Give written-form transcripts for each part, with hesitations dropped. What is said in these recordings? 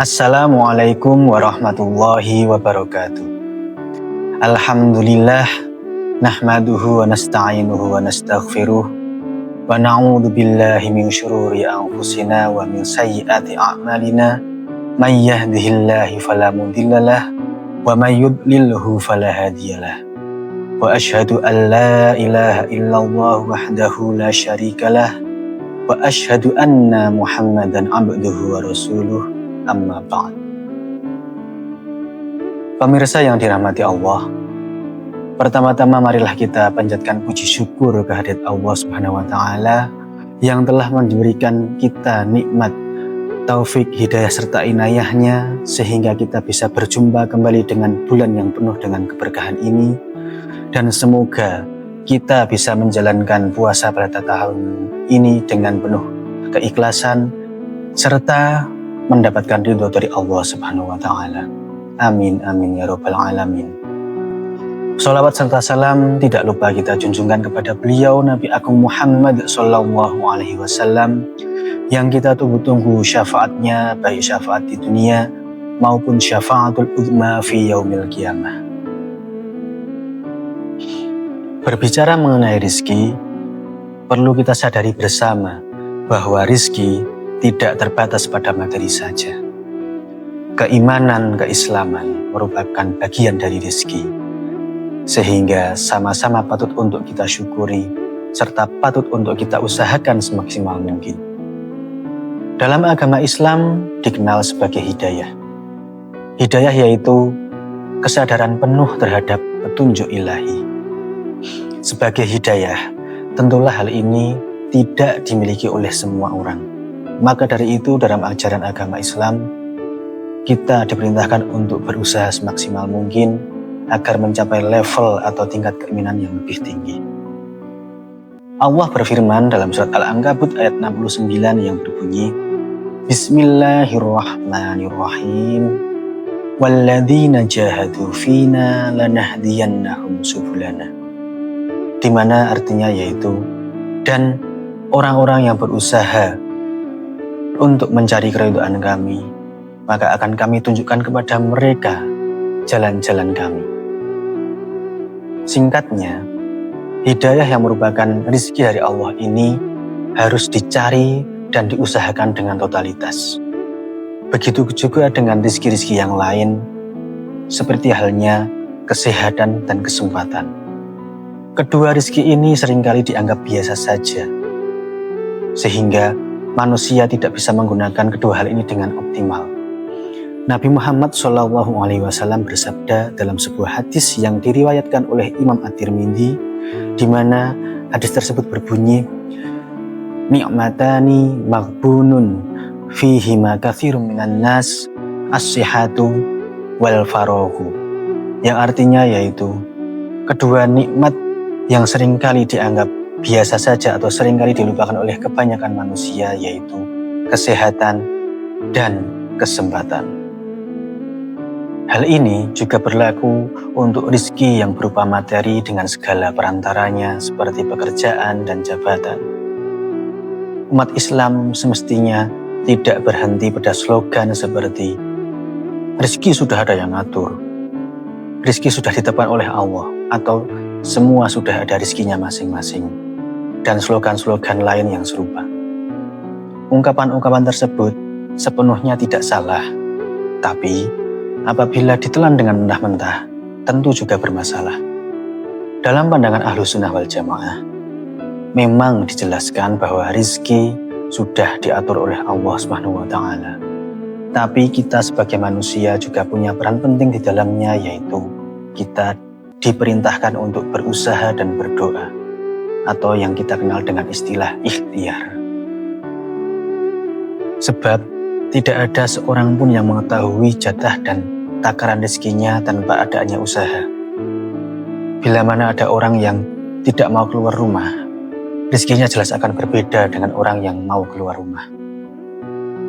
Assalamualaikum warahmatullahi wabarakatuh. Alhamdulillah, nahmaduhu wa nasta'inuhu wa nastaghfiruh wa na'udzu billahi min syururi anfusina wa min sayyiati a'malina. May yahdihillahu fala mudhillalah wa may yudlilhu fala hadiyalah. Wa asyhadu an la ilaha illallah wahdahu la syarikalah wa asyhadu anna Muhammadan abduhu wa rasuluh. Amma ba'd. Pemirsa yang dirahmati Allah, pertama-tama marilah kita panjatkan puji syukur kehadirat Allah Subhanahu wa taala yang telah memberikan kita nikmat taufik, hidayah serta inayahnya sehingga kita bisa berjumpa kembali dengan bulan yang penuh dengan keberkahan ini, dan semoga kita bisa menjalankan puasa pada tahun ini dengan penuh keikhlasan serta mendapatkan ridho dari Allah Subhanahu wa taala. Amin amin ya rabbal alamin. Sholawat serta salam tidak lupa kita junjungkan kepada beliau Nabi Agung Muhammad sallallahu alaihi wasallam yang kita tunggu-tunggu syafaatnya, baik syafaat di dunia maupun syafaatul uzma fi yaumil qiyamah. Berbicara mengenai rizki, perlu kita sadari bersama bahwa rizki tidak terbatas pada materi saja. Keimanan, keislaman merupakan bagian dari rezeki, sehingga sama-sama patut untuk kita syukuri, serta patut untuk kita usahakan semaksimal mungkin. Dalam agama Islam dikenal sebagai hidayah. Hidayah yaitu kesadaran penuh terhadap petunjuk ilahi. Sebagai hidayah, tentulah hal ini tidak dimiliki oleh semua orang. Maka dari itu dalam ajaran agama Islam, kita diperintahkan untuk berusaha semaksimal mungkin agar mencapai level atau tingkat keimanan yang lebih tinggi. Allah berfirman dalam surat Al-Ankabut ayat 69 yang berbunyi, Bismillahirrahmanirrahim. Walladzina jahadu fina lanahdiyannahum subulana. Di mana artinya yaitu, dan orang-orang yang berusaha untuk mencari keridhaan kami, maka akan kami tunjukkan kepada mereka jalan-jalan kami. Singkatnya, hidayah yang merupakan rizki dari Allah ini harus dicari dan diusahakan dengan totalitas. Begitu juga dengan rizki-rizki yang lain, seperti halnya kesehatan dan kesempatan. Kedua rizki ini seringkali dianggap biasa saja, sehingga manusia tidak bisa menggunakan kedua hal ini dengan optimal. Nabi Muhammad SAW bersabda dalam sebuah hadis yang diriwayatkan oleh Imam At-Tirmidzi, di mana hadis tersebut berbunyi, Ni'matani maghbunun fihima katsirun minan nas as-sihhatu wal faraghu. Yang artinya yaitu kedua nikmat yang seringkali dianggap biasa saja atau seringkali dilupakan oleh kebanyakan manusia, yaitu kesehatan dan kesempatan. Hal ini juga berlaku untuk rizki yang berupa materi dengan segala perantaranya seperti pekerjaan dan jabatan. Umat Islam semestinya tidak berhenti pada slogan seperti rizki sudah ada yang ngatur, rizki sudah ditetapkan oleh Allah, atau semua sudah ada rizkinya masing-masing, dan slogan-slogan lain yang serupa. Ungkapan-ungkapan tersebut sepenuhnya tidak salah, tapi apabila ditelan dengan mentah-mentah, tentu juga bermasalah. Dalam pandangan Ahlus Sunnah wal Jamaah, memang dijelaskan bahwa rizki sudah diatur oleh Allah Subhanahu wa taala. Tapi kita sebagai manusia juga punya peran penting di dalamnya, yaitu kita diperintahkan untuk berusaha dan berdoa, atau yang kita kenal dengan istilah ikhtiar. Sebab tidak ada seorang pun yang mengetahui jatah dan takaran rezekinya tanpa adanya usaha. Bila mana ada orang yang tidak mau keluar rumah, rezekinya jelas akan berbeda dengan orang yang mau keluar rumah.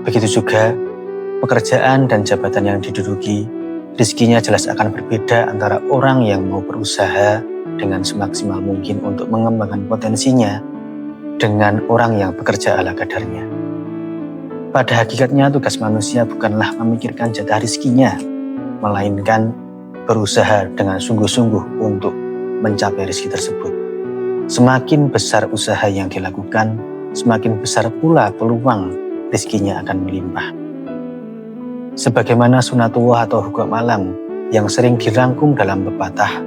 Begitu juga pekerjaan dan jabatan yang diduduki, rezekinya jelas akan berbeda antara orang yang mau berusaha dengan semaksimal mungkin untuk mengembangkan potensinya dengan orang yang bekerja ala kadarnya. Pada hakikatnya tugas manusia bukanlah memikirkan jatah rizkinya, melainkan berusaha dengan sungguh-sungguh untuk mencapai rezeki tersebut. Semakin besar usaha yang dilakukan, semakin besar pula peluang rezekinya akan melimpah. Sebagaimana sunatullah atau hukum alam yang sering dirangkum dalam pepatah,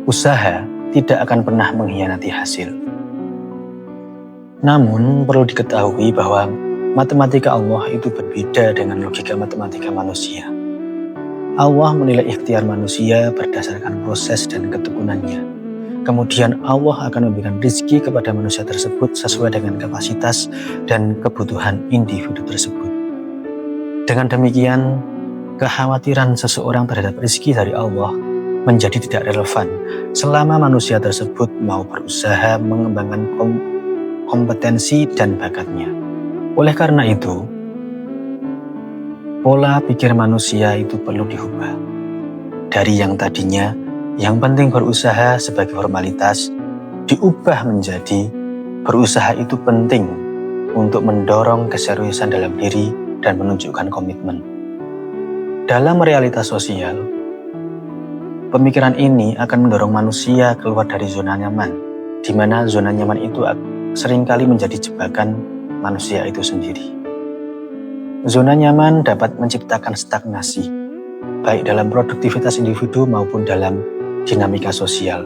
usaha tidak akan pernah mengkhianati hasil. Namun perlu diketahui bahwa matematika Allah itu berbeda dengan logika matematika manusia. Allah menilai ikhtiar manusia berdasarkan proses dan ketekunannya. Kemudian Allah akan memberikan rezeki kepada manusia tersebut sesuai dengan kapasitas dan kebutuhan individu tersebut. Dengan demikian, kekhawatiran seseorang terhadap rezeki dari Allah menjadi tidak relevan selama manusia tersebut mau berusaha mengembangkan kompetensi dan bakatnya. Oleh karena itu, pola pikir manusia itu perlu diubah. Dari yang tadinya, yang penting berusaha sebagai formalitas, diubah menjadi berusaha itu penting untuk mendorong keseriusan dalam diri dan menunjukkan komitmen. Dalam realitas sosial, pemikiran ini akan mendorong manusia keluar dari zona nyaman, di mana zona nyaman itu seringkali menjadi jebakan manusia itu sendiri. Zona nyaman dapat menciptakan stagnasi, baik dalam produktivitas individu maupun dalam dinamika sosial,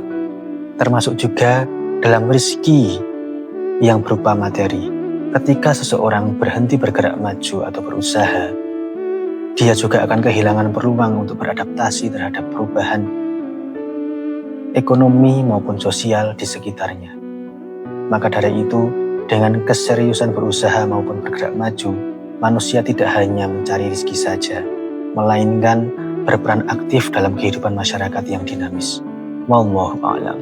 termasuk juga dalam rezeki yang berupa materi. Ketika seseorang berhenti bergerak maju atau berusaha, dia juga akan kehilangan peluang untuk beradaptasi terhadap perubahan ekonomi maupun sosial di sekitarnya. Maka dari itu, dengan keseriusan berusaha maupun bergerak maju, manusia tidak hanya mencari rezeki saja, melainkan berperan aktif dalam kehidupan masyarakat yang dinamis. Wallahu a'lam.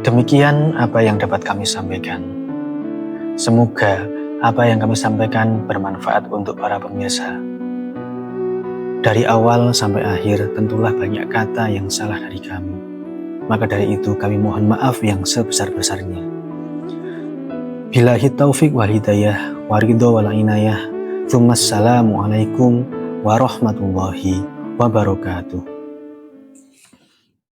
Demikian apa yang dapat kami sampaikan. Semoga apa yang kami sampaikan bermanfaat untuk para pemirsa. Dari awal sampai akhir tentulah banyak kata yang salah dari kami. Maka dari itu kami mohon maaf yang sebesar-besarnya. Billahi taufik wal hidayah wa ridho wal inayah. Assalamualaikum warahmatullahi wabarakatuh.